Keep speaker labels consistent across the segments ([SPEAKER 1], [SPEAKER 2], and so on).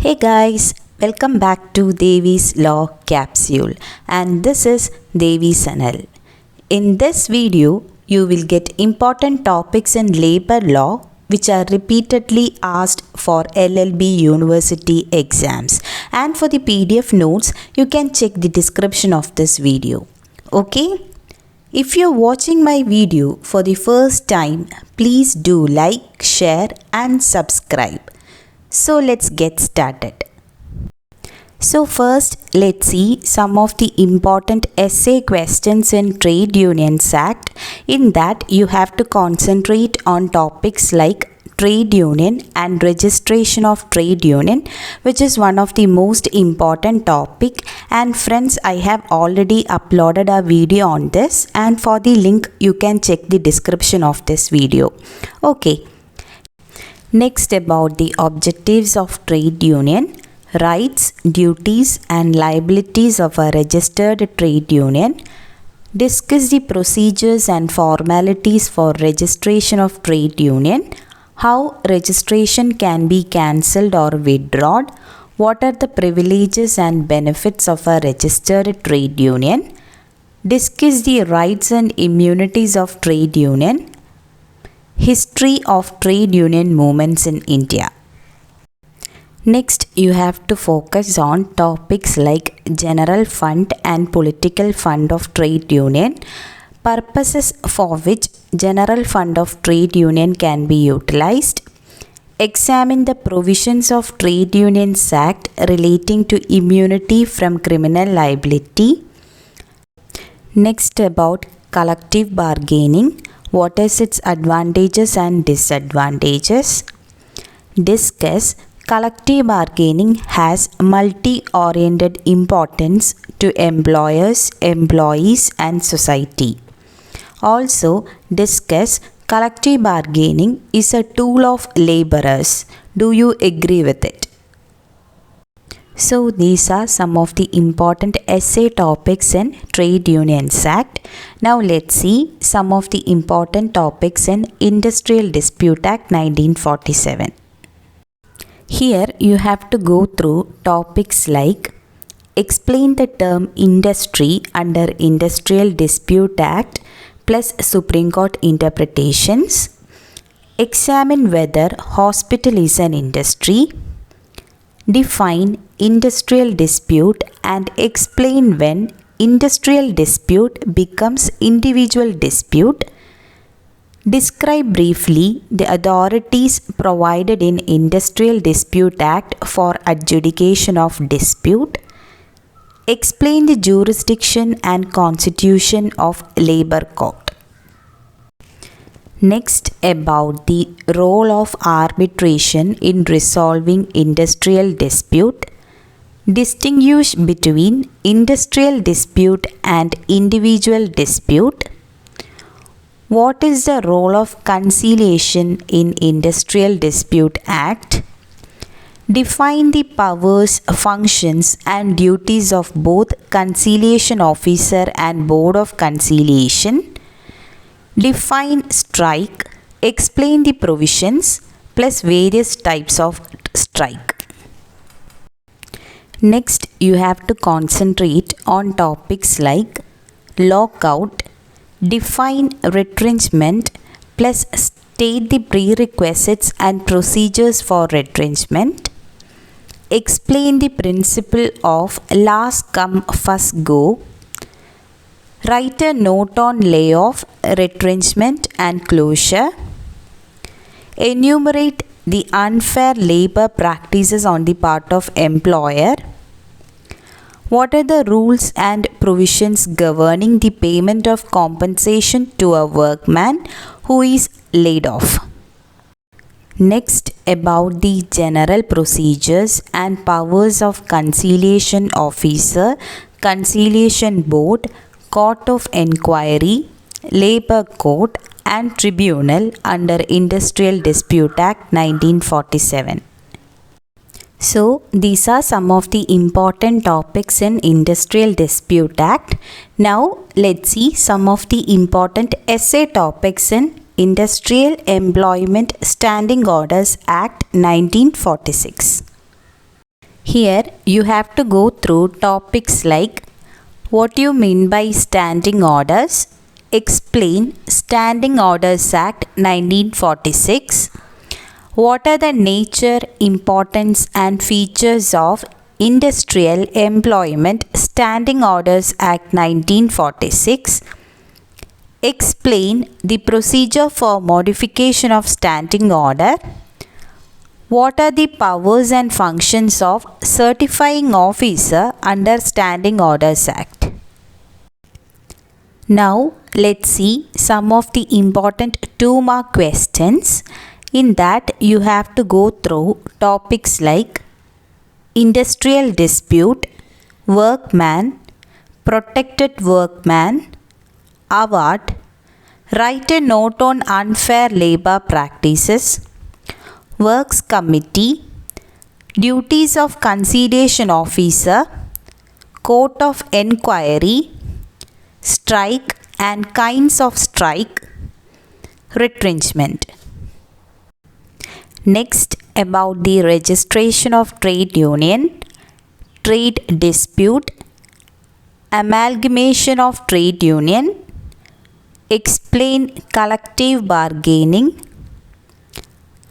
[SPEAKER 1] Hey guys, welcome back to Devi's Law Capsule, and this is Devi's channel. In this video, you will get important topics in labor law which are repeatedly asked for Ll.B university exams, and for the PDF notes you can check the description of this video. Okay? If you're watching my video for the first time, please do like, share and subscribe. So let's get started. So first, let's see some of the important essay questions in Trade Unions Act. In that, you have to concentrate on topics like trade union and registration of trade union, which is one of the most important topic. And friends, I have already uploaded a video on this, and for the link you can check the description of this video. Okay. Next, about the objectives of trade union, rights, duties and liabilities of a registered trade union. Discuss the procedures and formalities for registration of trade union. How registration can be cancelled or withdrawn. What are the privileges and benefits of a registered trade union. Discuss the rights and immunities of trade union. History of trade union movements in India. Next, you have to focus on topics like general fund and political fund of trade union, purposes for which general fund of trade union can be utilized. Examine the provisions of Trade Unions Act relating to immunity from criminal liability. Next, about collective bargaining. What is its advantages and disadvantages? Discuss collective bargaining has multi-oriented importance to employers, employees and society. Also, discuss collective bargaining is a tool of laborers. Do you agree with it? So these are some of the important essay topics in Trade Unions Act. Now let's see some of the important topics in Industrial Dispute Act 1947. Here you have to go through topics like explain the term industry under Industrial Dispute Act plus Supreme Court interpretations. Examine whether hospital is an industry. Define industrial dispute and explain when industrial dispute becomes individual dispute. Describe briefly the authorities provided in Industrial Dispute Act for adjudication of dispute. Explain the jurisdiction and constitution of labor court. Next, about the role of arbitration in resolving industrial dispute. Distinguish between industrial dispute and individual dispute. What is the role of conciliation in Industrial Dispute Act? Define the powers, functions and duties of both conciliation officer and board of conciliation. Define strike, explain the provisions plus various types of strike. Next, you have to concentrate on topics like lockout, define retrenchment plus state the prerequisites and procedures for retrenchment. Explain the principle of last come first go. Write a note on layoff, retrenchment and closure. Enumerate the unfair labor practices on the part of employer. What are the rules and provisions governing the payment of compensation to a workman who is laid off? Next, about the general procedures and powers of conciliation officer, conciliation board, court of inquiry, labor court and tribunal under Industrial Dispute Act 1947. So these are some of the important topics in Industrial Dispute Act. Now let's see some of the important essay topics in Industrial Employment Standing Orders Act 1946. Here you have to go through topics like what you mean by standing orders, explain Standing Orders Act 1946, what are the nature, importance and features of Industrial Employment Standing Orders Act 1946, explain the procedure for modification of standing order, what are the powers and functions of certifying officer under Standing Orders Act. Now let's see some of the important 2-mark questions. In that you have to go through topics like industrial dispute, workman, protected workman, award, write a note on unfair labor practices, works committee, duties of conciliation officer, court of enquiry, strike and kinds of strike, retrenchment. Next, about the registration of trade union, trade dispute, amalgamation of trade union, explain collective bargaining,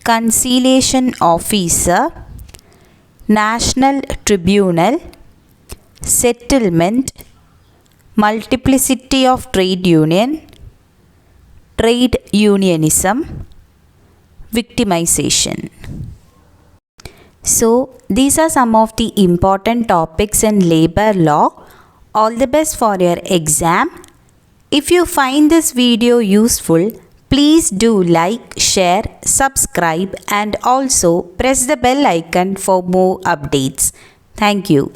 [SPEAKER 1] conciliation officer, national tribunal, settlement, multiplicity of trade union, trade unionism, victimization. So these are some of the important topics in labor law. All the best for your exam. If you find this video useful, please do like, share, subscribe and also press the bell icon for more updates. Thank you.